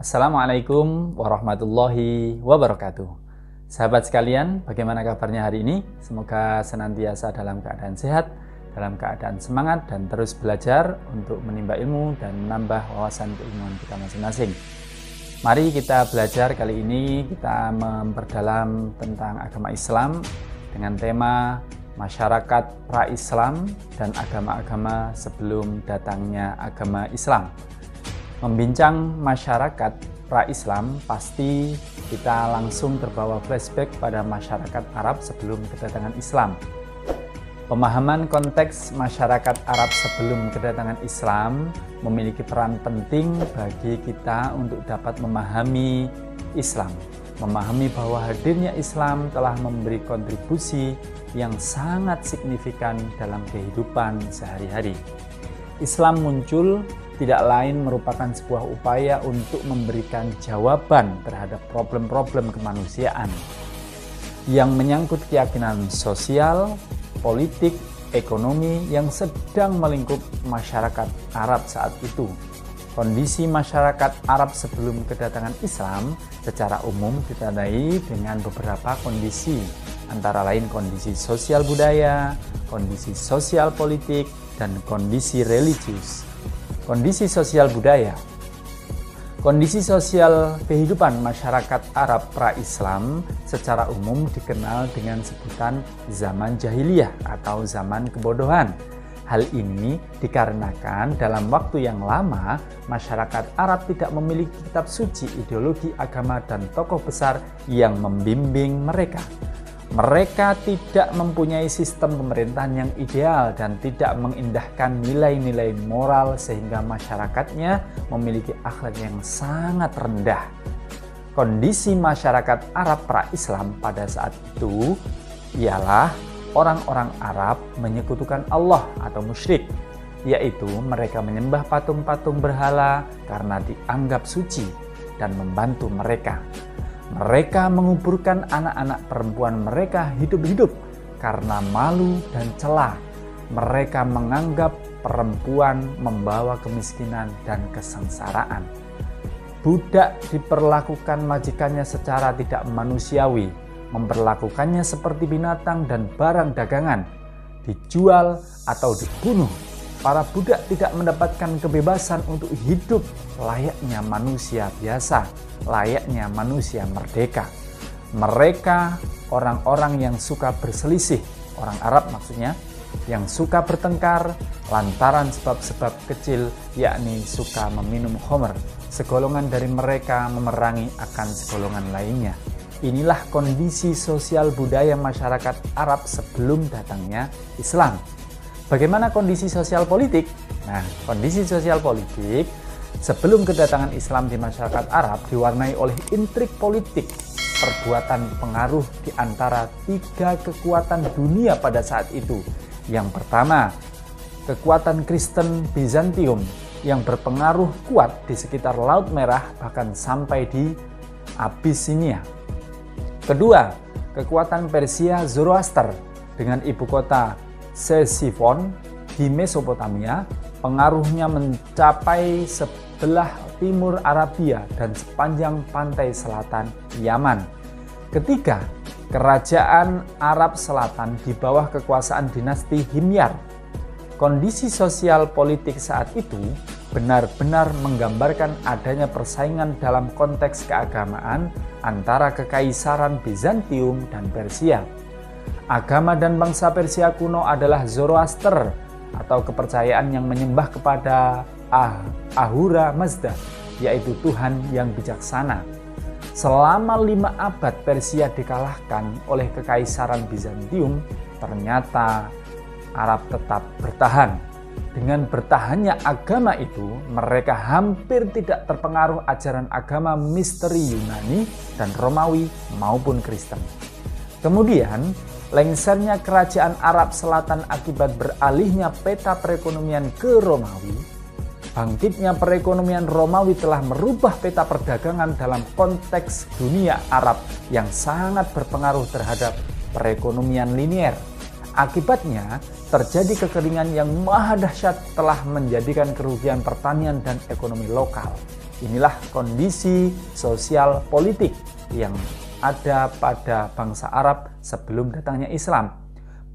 Assalamualaikum warahmatullahi wabarakatuh. Sahabat sekalian, bagaimana kabarnya hari ini? Semoga senantiasa dalam keadaan sehat, dalam keadaan semangat, dan terus belajar untuk menimba ilmu dan menambah wawasan keilmuan kita masing-masing. Mari kita belajar kali ini, kita memperdalam tentang agama Islam dengan tema masyarakat pra-Islam dan agama-agama sebelum datangnya agama Islam. Membincang masyarakat pra-Islam, pasti kita langsung terbawa flashback pada masyarakat Arab sebelum kedatangan Islam. Pemahaman konteks masyarakat Arab sebelum kedatangan Islam memiliki peran penting bagi kita untuk dapat memahami Islam. Memahami bahwa hadirnya Islam telah memberi kontribusi yang sangat signifikan dalam kehidupan sehari-hari. Islam muncul tidak lain merupakan sebuah upaya untuk memberikan jawaban terhadap problem-problem kemanusiaan yang menyangkut keyakinan sosial, politik, ekonomi yang sedang melingkup masyarakat Arab saat itu. Kondisi masyarakat Arab sebelum kedatangan Islam secara umum ditandai dengan beberapa kondisi, antara lain kondisi sosial budaya, kondisi sosial politik, dan kondisi religius. Kondisi sosial budaya. Kondisi sosial kehidupan masyarakat Arab pra-Islam secara umum dikenal dengan sebutan zaman jahiliyah atau zaman kebodohan. Hal ini dikarenakan dalam waktu yang lama masyarakat Arab tidak memiliki kitab suci, ideologi, agama, dan tokoh besar yang membimbing mereka. Mereka tidak mempunyai sistem pemerintahan yang ideal dan tidak mengindahkan nilai-nilai moral sehingga masyarakatnya memiliki akhlak yang sangat rendah. Kondisi masyarakat Arab pra-Islam pada saat itu ialah orang-orang Arab menyekutukan Allah atau musyrik, yaitu mereka menyembah patung-patung berhala karena dianggap suci dan membantu mereka. Mereka menguburkan anak-anak perempuan mereka hidup-hidup karena malu dan celah. Mereka menganggap perempuan membawa kemiskinan dan kesengsaraan. Budak diperlakukan majikannya secara tidak manusiawi, memperlakukannya seperti binatang dan barang dagangan, dijual atau dibunuh. Para budak tidak mendapatkan kebebasan untuk hidup layaknya manusia biasa, layaknya manusia merdeka. Mereka orang-orang yang suka berselisih, orang Arab maksudnya, yang suka bertengkar lantaran sebab-sebab kecil, yakni suka meminum khamr. Segolongan dari mereka memerangi akan segolongan lainnya. Inilah kondisi sosial budaya masyarakat Arab sebelum datangnya Islam. Bagaimana kondisi sosial politik? Nah, kondisi sosial politik sebelum kedatangan Islam di masyarakat Arab diwarnai oleh intrik politik, perbuatan pengaruh di antara tiga kekuatan dunia pada saat itu. Yang pertama, kekuatan Kristen Bizantium yang berpengaruh kuat di sekitar Laut Merah bahkan sampai di Abyssinia. Kedua, kekuatan Persia Zoroaster dengan ibu kota Ctesiphon di Mesopotamia, pengaruhnya mencapai sebelah timur Arabia dan sepanjang pantai selatan Yaman. Ketiga, kerajaan Arab Selatan di bawah kekuasaan dinasti Himyar. Kondisi sosial politik saat itu benar-benar menggambarkan adanya persaingan dalam konteks keagamaan antara kekaisaran Bizantium dan Persia. Agama dan bangsa Persia kuno adalah Zoroaster atau kepercayaan yang menyembah kepada Ahura Mazda, yaitu Tuhan yang bijaksana. Selama 5 abad Persia dikalahkan oleh kekaisaran Bizantium, ternyata Arab tetap bertahan. Dengan bertahannya agama itu, mereka hampir tidak terpengaruh ajaran agama misteri Yunani dan Romawi maupun Kristen. Kemudian, lengsernya kerajaan Arab Selatan akibat beralihnya peta perekonomian ke Romawi. Bangkitnya perekonomian Romawi telah merubah peta perdagangan dalam konteks dunia Arab yang sangat berpengaruh terhadap perekonomian linier. Akibatnya, terjadi kekeringan yang maha dahsyat telah menjadikan kerugian pertanian dan ekonomi lokal. Inilah kondisi sosial politik yang ada pada bangsa Arab sebelum datangnya Islam.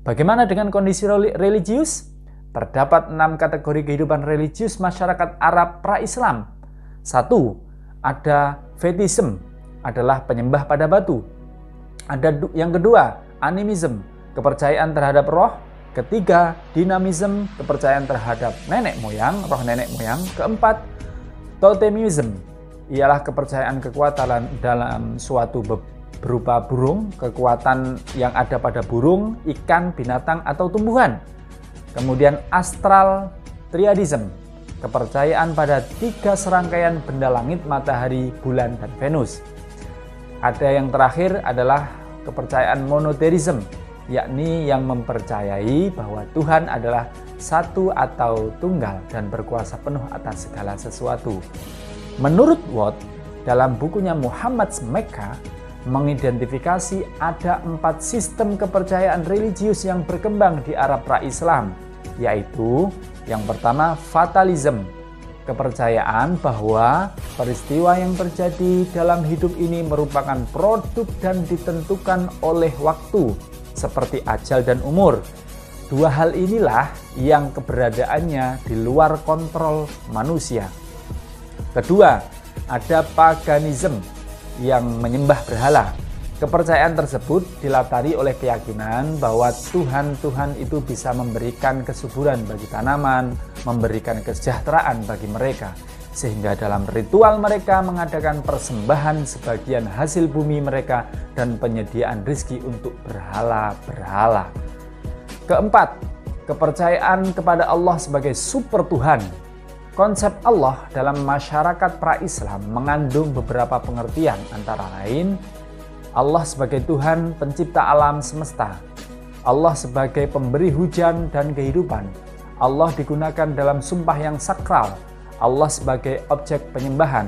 Bagaimana dengan kondisi religius? Terdapat 6 kategori kehidupan religius masyarakat Arab pra-Islam. 1. Ada fetishism, adalah penyembah pada batu. Yang kedua, animism, kepercayaan terhadap roh. Ketiga, dinamism, kepercayaan terhadap nenek moyang, roh nenek moyang. Keempat, totemism, ialah kepercayaan kekuatan dalam suatu berupa burung, kekuatan yang ada pada burung, ikan, binatang, atau tumbuhan. Kemudian astral triadism, kepercayaan pada 3 serangkaian benda langit, matahari, bulan, dan Venus. Ada yang terakhir adalah kepercayaan monotheism, yakni yang mempercayai bahwa Tuhan adalah satu atau tunggal dan berkuasa penuh atas segala sesuatu. Menurut Watt, dalam bukunya Muhammad Mecca, mengidentifikasi ada 4 sistem kepercayaan religius yang berkembang di Arab pra-Islam, yaitu yang pertama fatalism, kepercayaan bahwa peristiwa yang terjadi dalam hidup ini merupakan produk dan ditentukan oleh waktu, seperti ajal dan umur. 2 hal inilah yang keberadaannya di luar kontrol manusia. Kedua, ada paganism yang menyembah berhala. Kepercayaan tersebut dilatari oleh keyakinan bahwa Tuhan-Tuhan itu bisa memberikan kesuburan bagi tanaman, memberikan kesejahteraan bagi mereka, sehingga dalam ritual mereka mengadakan persembahan sebagian hasil bumi mereka dan penyediaan rezeki untuk berhala-berhala. Keempat, kepercayaan kepada Allah sebagai super Tuhan. Konsep Allah dalam masyarakat pra-Islam mengandung beberapa pengertian, antara lain Allah sebagai Tuhan pencipta alam semesta, Allah sebagai pemberi hujan dan kehidupan, Allah digunakan dalam sumpah yang sakral, Allah sebagai objek penyembahan,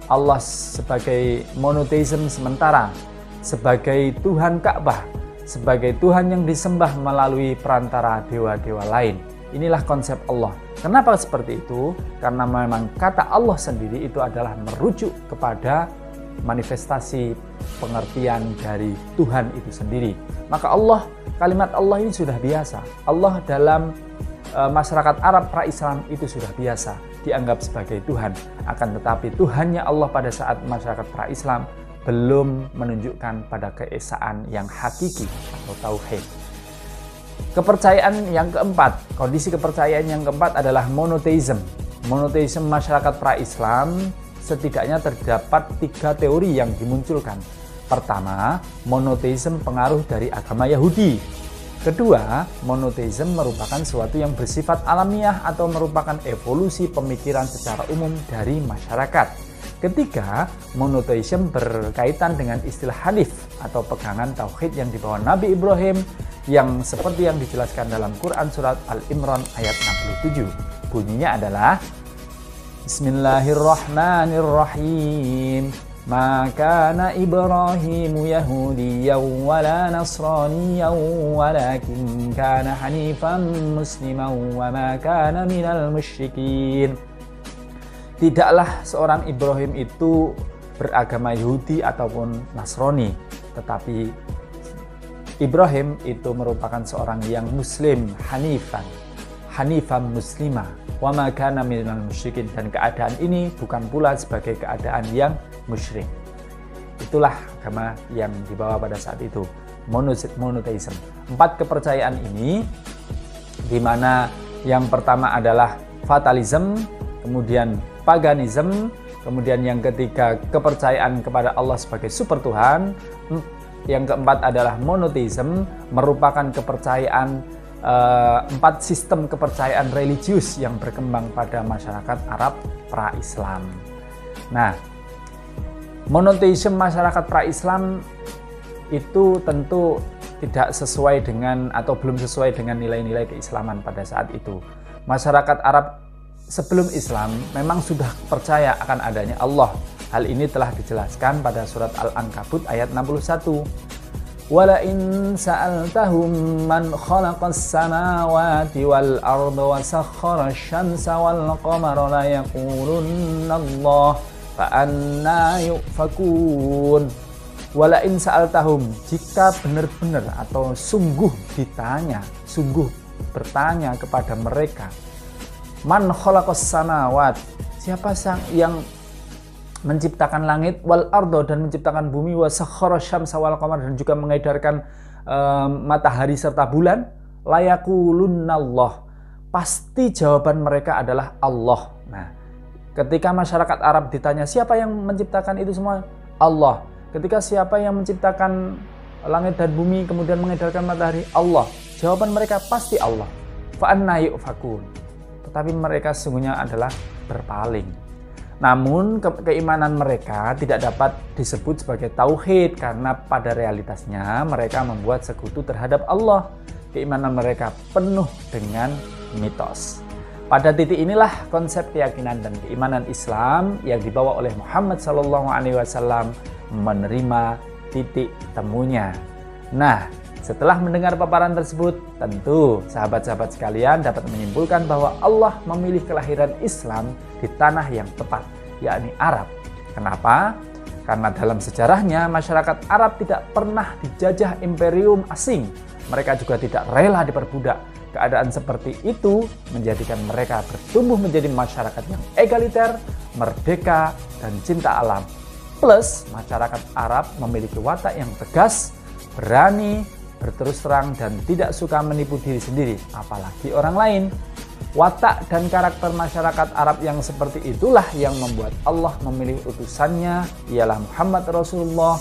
Allah sebagai monotheism sementara, sebagai Tuhan Ka'bah, sebagai Tuhan yang disembah melalui perantara dewa-dewa lain. Inilah konsep Allah. Kenapa seperti itu? Karena memang kata Allah sendiri itu adalah merujuk kepada manifestasi pengertian dari Tuhan itu sendiri. Maka Allah, kalimat Allah ini sudah biasa. Allah dalam masyarakat Arab pra-Islam itu sudah biasa dianggap sebagai Tuhan. Akan tetapi Tuhannya Allah pada saat masyarakat pra-Islam belum menunjukkan pada keesaan yang hakiki atau tauhid. Kepercayaan yang keempat, kondisi kepercayaan yang keempat adalah monotheism. Monotheism masyarakat pra-Islam setidaknya terdapat 3 teori yang dimunculkan. Pertama, monotheism pengaruh dari agama Yahudi. Kedua, monotheism merupakan sesuatu yang bersifat alamiah atau merupakan evolusi pemikiran secara umum dari masyarakat. Ketiga, monotheism berkaitan dengan istilah Hanif atau pegangan tauhid yang dibawa Nabi Ibrahim yang seperti yang dijelaskan dalam Quran surat Al-Imran ayat 67. Bunyinya adalah Bismillahirrahmanirrahim. Ma kana Ibrahimu Yahudiyyan wala Nasraniyyan walakin kana Hanifan Musliman wa ma kana minal musyrikin. Tidaklah seorang Ibrahim itu beragama Yahudi ataupun Nasrani, tetapi Ibrahim itu merupakan seorang yang muslim, hanifan muslimah, wa ma kana minal musyrikin, dan keadaan ini bukan pula sebagai keadaan yang musyrik. Itulah agama yang dibawa pada saat itu, monotheism. 4 kepercayaan ini, di mana yang pertama adalah fatalism, kemudian paganism, kemudian yang ketiga kepercayaan kepada Allah sebagai super Tuhan, yang keempat adalah monotheism, merupakan kepercayaan 4 sistem kepercayaan religius yang berkembang pada masyarakat Arab pra-Islam. Nah, monotheism masyarakat pra-Islam itu tentu tidak sesuai dengan atau belum sesuai dengan nilai-nilai keislaman pada saat itu. Masyarakat Arab sebelum Islam memang sudah percaya akan adanya Allah. Hal ini telah dijelaskan pada surat Al-Ankabut ayat 61. Wala in sa'altahum man khalaqas samawati wal arda wa sakhkhara asy-syamsa wal qamara la yaqulunna Allah fa anna yufakun. Wala in sa'altahum, jika benar-benar atau sungguh bertanya kepada mereka, man khalaqas samawat, siapa yang menciptakan langit, wal ardo, dan menciptakan bumi, wa sakhkhara syamsa wal qamar, dan juga mengedarkan matahari serta bulan, layaqulunnallah, pasti jawaban mereka adalah Allah. Nah, ketika masyarakat Arab ditanya siapa yang menciptakan itu semua, Allah. Ketika siapa yang menciptakan langit dan bumi kemudian mengedarkan matahari, Allah. Jawaban mereka pasti Allah. Fa anna yufakun. Tetapi mereka sesungguhnya adalah berpaling. Namun keimanan mereka tidak dapat disebut sebagai tauhid karena pada realitasnya mereka membuat sekutu terhadap Allah. Keimanan mereka penuh dengan mitos. Pada titik inilah konsep keyakinan dan keimanan Islam yang dibawa oleh Muhammad SAW menerima titik temunya. Nah, setelah mendengar paparan tersebut, tentu sahabat-sahabat sekalian dapat menyimpulkan bahwa Allah memilih kelahiran Islam di tanah yang tepat, yakni Arab. Kenapa? Karena dalam sejarahnya masyarakat Arab tidak pernah dijajah imperium asing. Mereka juga tidak rela diperbudak. Keadaan seperti itu menjadikan mereka bertumbuh menjadi masyarakat yang egaliter, merdeka, dan cinta alam. Plus, masyarakat Arab memiliki watak yang tegas, berani, berterus terang, dan tidak suka menipu diri sendiri, apalagi orang lain. Watak dan karakter masyarakat Arab yang seperti itulah yang membuat Allah memilih utusannya, ialah Muhammad Rasulullah,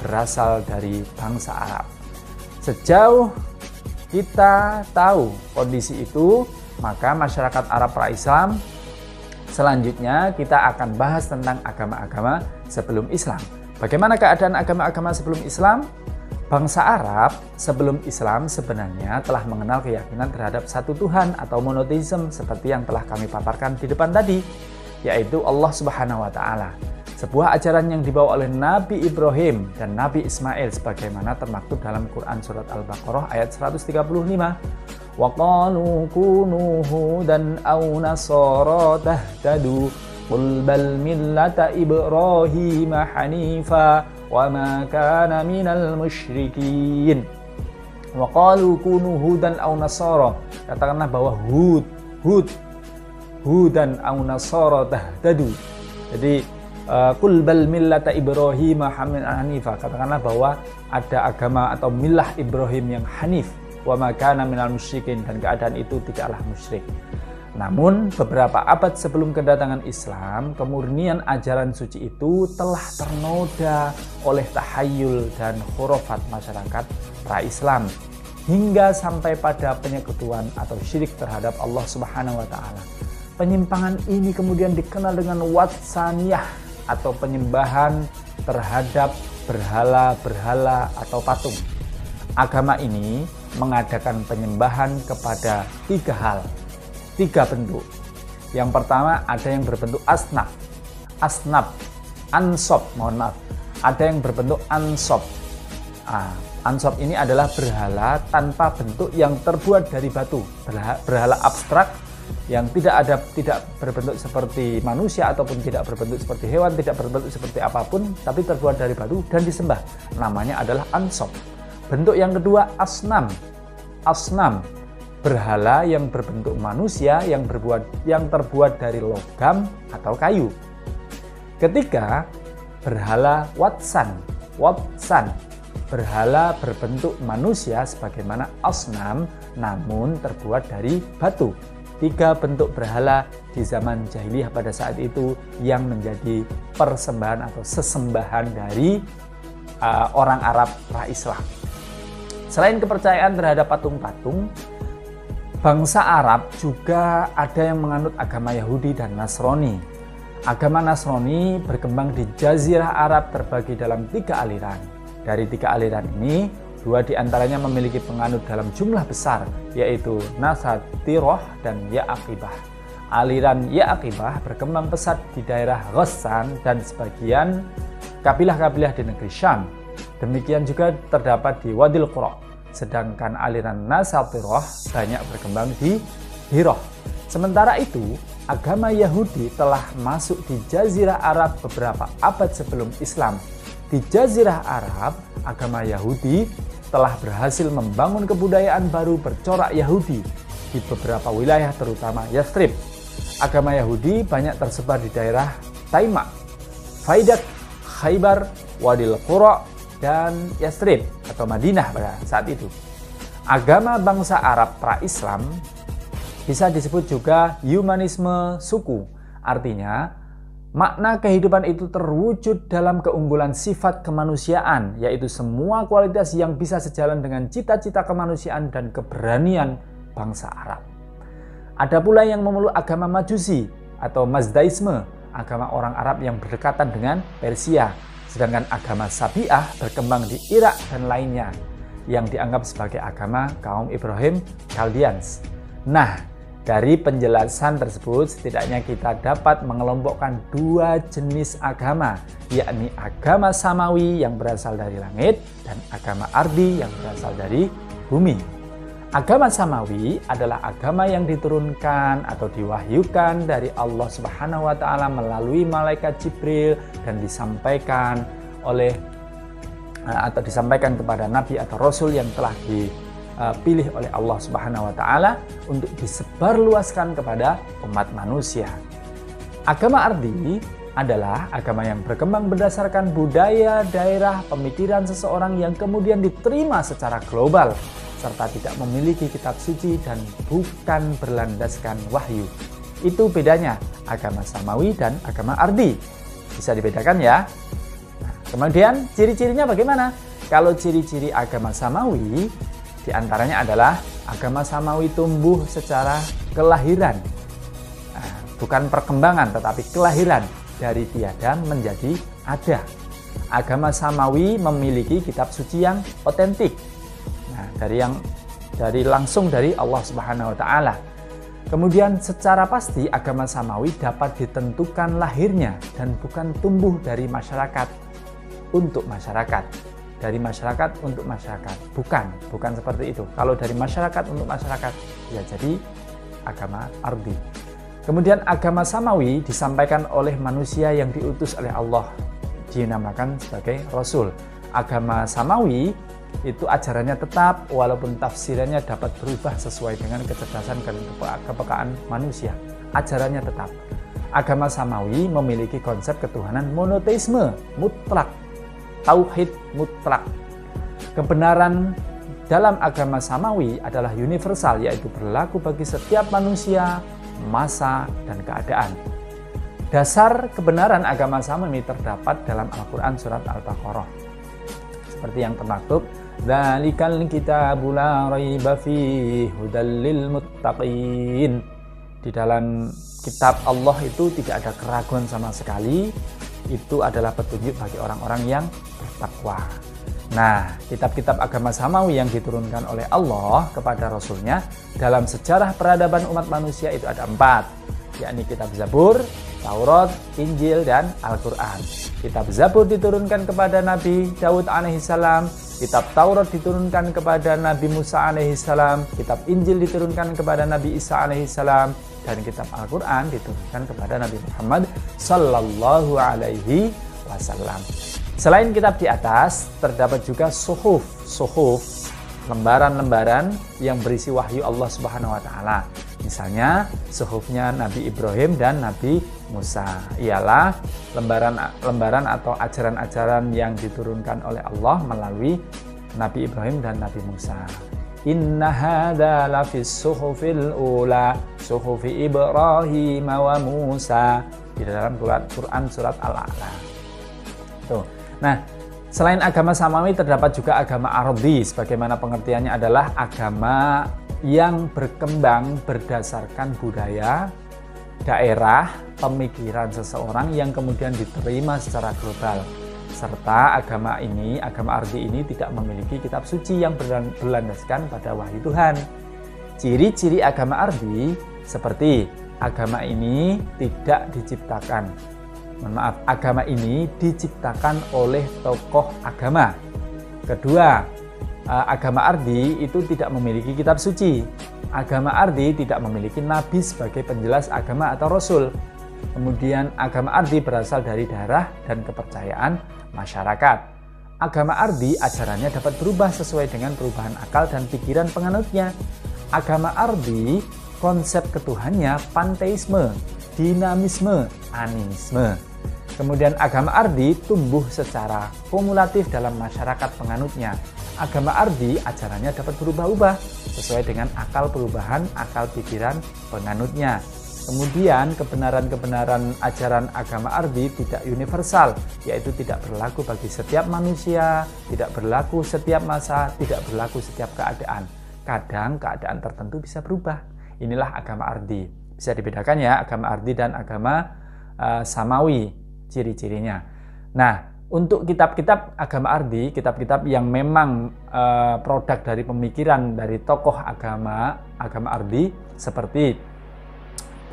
berasal dari bangsa Arab. Sejauh kita tahu kondisi itu, maka masyarakat Arab pra-Islam, selanjutnya kita akan bahas tentang agama-agama sebelum Islam. Bagaimana keadaan agama-agama sebelum Islam? Bangsa Arab sebelum Islam sebenarnya telah mengenal keyakinan terhadap satu Tuhan atau monoteisme seperti yang telah kami paparkan di depan tadi, yaitu Allah Subhanahu wa Ta'ala. Sebuah ajaran yang dibawa oleh Nabi Ibrahim dan Nabi Ismail sebagaimana termaktub dalam Quran surat Al-Baqarah ayat 135. Wa qalu kunu hudan aw nasara tahtadu qul bal millata Ibrahim hanifa wa ma kana minal musyrikin. Wa qalu kunu hudan aw nasara, katakanlah bahwa hudan aw nasara tahtadu. Jadi qul bal millata Ibrahim hanifa, katakanlah bahwa ada agama atau milah Ibrahim yang hanif, wa ma kana minal musyrikin, dan keadaan itu tidaklah musyrik. Namun beberapa abad sebelum kedatangan Islam, kemurnian ajaran suci itu telah ternoda oleh tahayul dan khurafat masyarakat pra-Islam hingga sampai pada penyekutuan atau syirik terhadap Allah Subhanahu wa Ta'ala. Penyimpangan ini kemudian dikenal dengan watsaniyah atau penyembahan terhadap berhala-berhala atau patung. Agama ini mengadakan penyembahan kepada tiga hal, tiga bentuk. Yang pertama ada yang berbentuk ansab, ada yang berbentuk ansab. Ansab ini adalah berhala tanpa bentuk yang terbuat dari batu, berhala abstrak yang tidak berbentuk seperti manusia ataupun tidak berbentuk seperti hewan, tidak berbentuk seperti apapun, tapi terbuat dari batu dan disembah. Namanya adalah ansab. Bentuk yang kedua asnam, berhala yang berbentuk manusia yang terbuat dari logam atau kayu. Ketiga, berhala watsan, berhala berbentuk manusia sebagaimana asnam namun terbuat dari batu. Tiga bentuk berhala di zaman jahiliyah pada saat itu yang menjadi persembahan atau sesembahan dari orang Arab pra-Islam. Selain kepercayaan terhadap patung-patung, bangsa Arab juga ada yang menganut agama Yahudi dan Nasrani. Agama Nasrani berkembang di Jazirah Arab terbagi dalam tiga aliran. Dari tiga aliran ini, dua diantaranya memiliki penganut dalam jumlah besar, yaitu Nasatirah dan Ya'aqibah. Aliran Ya'aqibah berkembang pesat di daerah Ghassan dan sebagian kabilah-kabilah di negeri Syam. Demikian juga terdapat di Wadil Qura. Sedangkan aliran Nasatirah banyak berkembang di Hirah. Sementara itu, agama Yahudi telah masuk di Jazirah Arab beberapa abad sebelum Islam. Di Jazirah Arab, agama Yahudi telah berhasil membangun kebudayaan baru bercorak Yahudi di beberapa wilayah terutama Yathrib. Agama Yahudi banyak tersebar di daerah Taima, Faidak, Khaybar, Wadil Qura, dan Yathrib atau Madinah pada saat itu. Agama bangsa Arab pra-Islam bisa disebut juga humanisme suku. Artinya, makna kehidupan itu terwujud dalam keunggulan sifat kemanusiaan, yaitu semua kualitas yang bisa sejalan dengan cita-cita kemanusiaan dan keberanian bangsa Arab. Ada pula yang memeluk agama Majusi atau Mazdaisme, agama orang Arab yang berdekatan dengan Persia. Sedangkan agama Sabi'ah berkembang di Irak dan lainnya, yang dianggap sebagai agama kaum Ibrahim Chaldeans. Nah, dari penjelasan tersebut setidaknya kita dapat mengelompokkan dua jenis agama, yakni agama Samawi yang berasal dari langit dan agama Ardi yang berasal dari bumi. Agama Samawi adalah agama yang diturunkan atau diwahyukan dari Allah Subhanahu wa Ta'ala melalui malaikat Jibril dan disampaikan kepada nabi atau rasul yang telah dipilih oleh Allah Subhanahu wa Ta'ala untuk disebarluaskan kepada umat manusia. Agama Ardi adalah agama yang berkembang berdasarkan budaya, daerah, pemikiran seseorang yang kemudian diterima secara global, serta tidak memiliki kitab suci dan bukan berlandaskan wahyu. Itu bedanya agama Samawi dan agama Ardi. Bisa dibedakan ya. Nah, kemudian ciri-cirinya bagaimana? Kalau ciri-ciri agama Samawi diantaranya adalah agama Samawi tumbuh secara kelahiran. Nah, bukan perkembangan tetapi kelahiran, dari tiada menjadi ada. Agama Samawi memiliki kitab suci yang otentik. Dari langsung dari Allah Subhanahu wa Ta'ala. Kemudian secara pasti agama Samawi dapat ditentukan lahirnya dan bukan tumbuh dari masyarakat untuk masyarakat. Dari masyarakat untuk masyarakat. Bukan seperti itu. Kalau dari masyarakat untuk masyarakat, ya jadi agama Ardi. Kemudian agama Samawi disampaikan oleh manusia yang diutus oleh Allah, dinamakan sebagai Rasul. Agama Samawi itu ajarannya tetap walaupun tafsirannya dapat berubah sesuai dengan kecerdasan dan kepekaan manusia. Ajarannya tetap. Agama Samawi memiliki konsep ketuhanan monoteisme mutlak, tauhid mutlak. Kebenaran dalam agama Samawi adalah universal, yaitu berlaku bagi setiap manusia, masa, dan keadaan. Dasar kebenaran agama Samawi terdapat dalam Al-Quran surat Al-Baqarah. Seperti yang termaktub, "Dzalikal kitabu la raiba fihi hudal lil muttaqin." Di dalam kitab Allah itu tidak ada keraguan sama sekali. Itu adalah petunjuk bagi orang-orang yang bertakwa. Nah, kitab-kitab agama Samawi yang diturunkan oleh Allah kepada Rasulnya dalam sejarah peradaban umat manusia itu ada 4, yakni kitab Zabur, Taurat, Injil, dan Al-Quran. Kitab Zabur diturunkan kepada Nabi Daud alaihissalam, kitab Taurat diturunkan kepada Nabi Musa alaihissalam, kitab Injil diturunkan kepada Nabi Isa alaihissalam, dan kitab Al-Quran diturunkan kepada Nabi Muhammad sallallahu alaihi wasallam. Selain kitab di atas, terdapat juga suhuf, lembaran-lembaran yang berisi wahyu Allah Subhanahu wa Ta'ala. Misalnya, suhufnya Nabi Ibrahim dan Nabi Musa ialah lembaran atau ajaran-ajaran yang diturunkan oleh Allah melalui Nabi Ibrahim dan Nabi Musa. Inna hadza lafis suhufil ula, suhufi Ibrahim wa Musa, di dalam Quran surat Al-A'la. Tuh. Nah, selain agama Samawi terdapat juga agama Ardi, sebagaimana pengertiannya adalah agama yang berkembang berdasarkan budaya, daerah, pemikiran seseorang yang kemudian diterima secara global. Serta agama Ardi ini tidak memiliki kitab suci yang berlandaskan pada wahyu Tuhan. Ciri-ciri agama Ardi seperti agama ini tidak diciptakan. Agama ini diciptakan oleh tokoh agama. Kedua, agama Ardi itu tidak memiliki kitab suci. Agama Ardi tidak memiliki nabi sebagai penjelas agama atau rasul. Kemudian agama Ardi berasal dari darah dan kepercayaan masyarakat. Agama Ardi ajarannya dapat berubah sesuai dengan perubahan akal dan pikiran penganutnya. Agama Ardi konsep ketuhannya panteisme, dinamisme, animisme. Kemudian agama Ardi tumbuh secara kumulatif dalam masyarakat penganutnya. Agama Ardi ajarannya dapat berubah-ubah sesuai dengan akal perubahan akal pikiran penganutnya. Kemudian kebenaran-kebenaran ajaran agama Ardi tidak universal, yaitu tidak berlaku bagi setiap manusia, tidak berlaku setiap masa, tidak berlaku setiap keadaan. Kadang keadaan tertentu bisa berubah. Inilah agama Ardi. Bisa dibedakan ya agama Ardi dan agama Samawi, ciri-cirinya. Nah, untuk kitab-kitab agama Ardi, kitab-kitab yang memang produk dari pemikiran dari tokoh agama Ardi seperti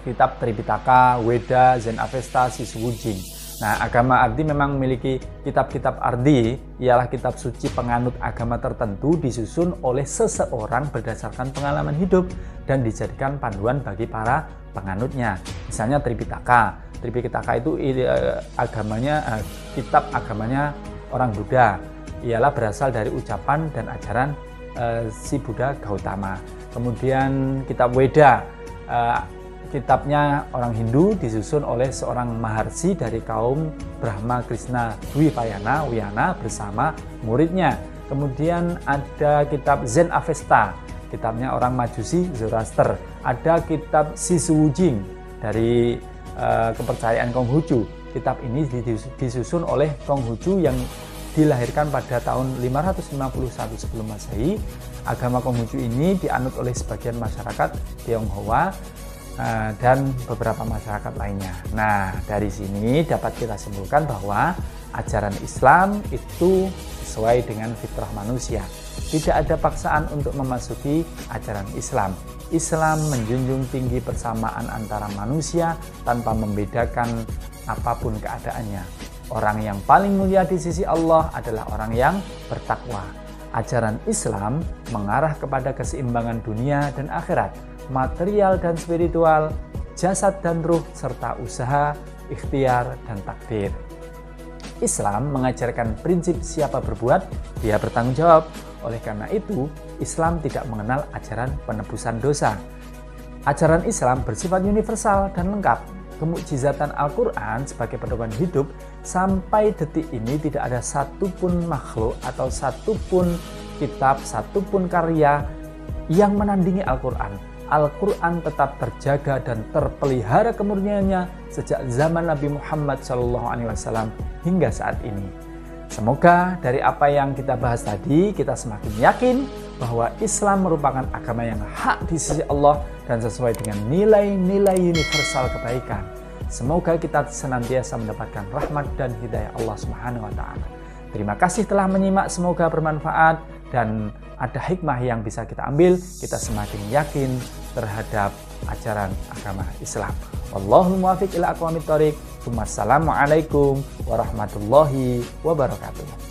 kitab Tripitaka, Weda, Zen Avesta, Sisuwujing. Nah, agama Ardi memang memiliki kitab-kitab Ardi, ialah kitab suci penganut agama tertentu disusun oleh seseorang berdasarkan pengalaman hidup dan dijadikan panduan bagi para penganutnya. Misalnya Tripitaka. Tripitaka itu kitab agamanya orang Buddha. Ialah berasal dari ucapan dan ajaran si Buddha Gautama. Kemudian kitab Weda, kitabnya orang Hindu disusun oleh seorang maharsi dari kaum Brahma Krishna Dwipayana Wiyana bersama muridnya. Kemudian ada kitab Zen Avesta, kitabnya orang Majusi Zoroaster. Ada kitab Sisuwujing dari kepercayaan Konghucu. Kitab ini disusun oleh Konghucu yang dilahirkan pada tahun 551 sebelum Masehi. Agama Konghucu ini dianut oleh sebagian masyarakat Tionghoa dan beberapa masyarakat lainnya. Nah, dari sini dapat kita simpulkan bahwa ajaran Islam itu sesuai dengan fitrah manusia. Tidak ada paksaan untuk memasuki ajaran Islam. Islam menjunjung tinggi persamaan antara manusia tanpa membedakan apapun keadaannya. Orang yang paling mulia di sisi Allah adalah orang yang bertakwa. Ajaran Islam mengarah kepada keseimbangan dunia dan akhirat, material dan spiritual, jasad dan ruh, serta usaha, ikhtiar, dan takdir. Islam mengajarkan prinsip siapa berbuat, dia bertanggung jawab. Oleh karena itu, Islam tidak mengenal ajaran penebusan dosa. Ajaran Islam bersifat universal dan lengkap. Kemukjizatan Al-Quran sebagai pedoman hidup sampai detik ini tidak ada satupun makhluk atau satupun kitab, satupun karya yang menandingi Al-Quran. Al-Quran tetap terjaga dan terpelihara kemurniannya sejak zaman Nabi Muhammad SAW hingga saat ini. Semoga dari apa yang kita bahas tadi, kita semakin yakin bahwa Islam merupakan agama yang hak di sisi Allah dan sesuai dengan nilai-nilai universal kebaikan. Semoga kita senantiasa mendapatkan rahmat dan hidayah Allah Subhanahu wa Ta'ala. Terima kasih telah menyimak, semoga bermanfaat dan ada hikmah yang bisa kita ambil. Kita semakin yakin terhadap ajaran agama Islam. Wallahul muwaffiq ila aqwamit thoriq. Wassalamualaikum warahmatullahi wabarakatuh.